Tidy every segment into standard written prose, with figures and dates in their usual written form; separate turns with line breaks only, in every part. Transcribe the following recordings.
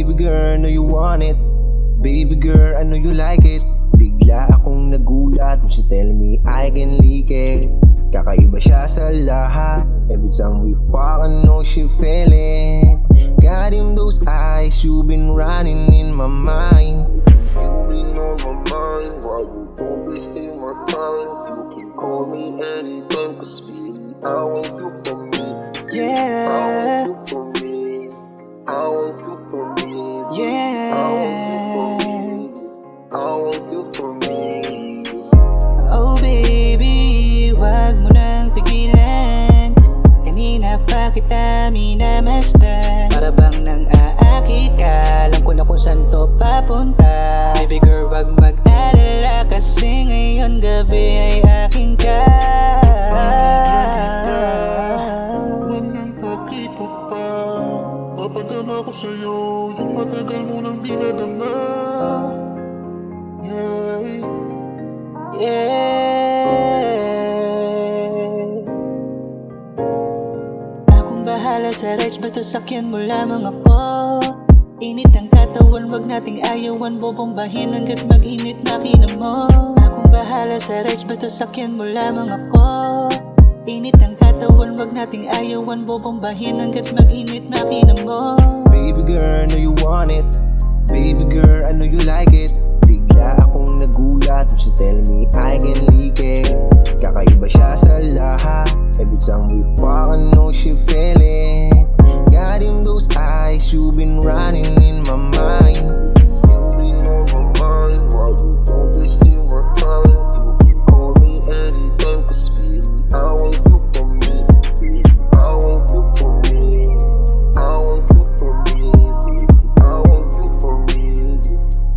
Baby girl, know you want it. Baby girl, I know you like it. Bigla akong nagulat when she tell me I can lick it. Kakaiba siya sa lahat. Every time we fuck, I know she feel it. Got him those eyes, you been running in my mind. You been on my mind, why you don't wasting my time? You can call me anytime, cause baby, I want you for me.
Yeah,
I want you for me. I want you for me.
yeah,
I want you for me. I want you for me.
oh baby, wag mo nang pigilan. Kanina pa kita minamasdan. Para bang nang aakit ka, alam ko na kung saan to papunta. Baby girl, wag mag-alala, kasi ngayon gabi ay aking ka.
Huwag nang pakipot pa. Papadama ko sa'yo yung matagal mo nang dinadama.
Akong bahala sa rides, basta sakyan mo lamang ako. Init ang katawan, wag nating ayawan, bobombahin hanggat mag-init makina mo. Akong bahala sa rides, basta sakyan mo lamang ako. Init ang katawan, wag nating ayawan, bobombahin hanggat mag-init makina mo.
Baby girl, know you want it. Baby girl, I know you like it. Bigla akong nagulat when she tell me I can lick it. Kakaiba siya sa lahat. Every time we fuck, I know she feel it. Got him those eyes, you been running in my mind. You been on my mind, why you don't wasting my time? You can call me anytime, cause baby, I want you for me. Baby, I want you for me. I want you for me, baby. I want you for me.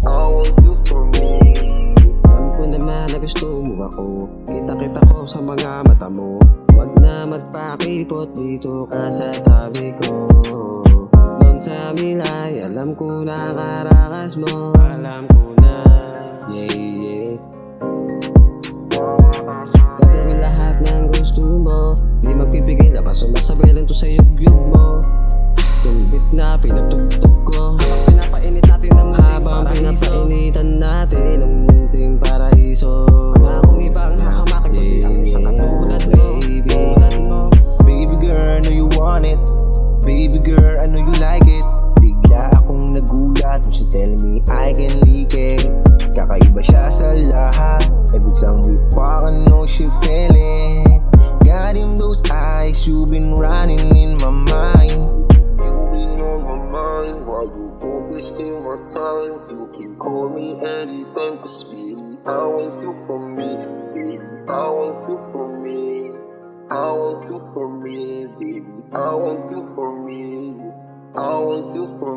I want you for me.
Alam ko naman na gusto mo ako. Kita-kita ko sa mga mata mo. Wag na magpakipot, dito ka sa tabi ko. Doon sa milay, alam ko na karakas mo. Alam ko na, yeah. Gagawin lahat ng gusto mo. Di magpipigil, labas sumasabay lang to sa yugyug mo. Tumbit na pinatugtog ko. Habang pinapainit natin ng munting paraiso. Pinapainitan natin ng munting paraiso. Wala akong ibang hahamakin kundi ang isang katulad mo.
Baby girl, know you want it. Baby girl, I know you like it. Bigla akong nagulat when she tell me I can lick it. Kakaiba siya sa lahat. Every time we fuck, I know she feel it. Got him those eyes, you been running in my mind. You been on my mind, why you don't wasting my time? You can call me anytime, cause baby, I want you for me. Baby, I want you for me. I want you for me, baby. I want you for me. I want you for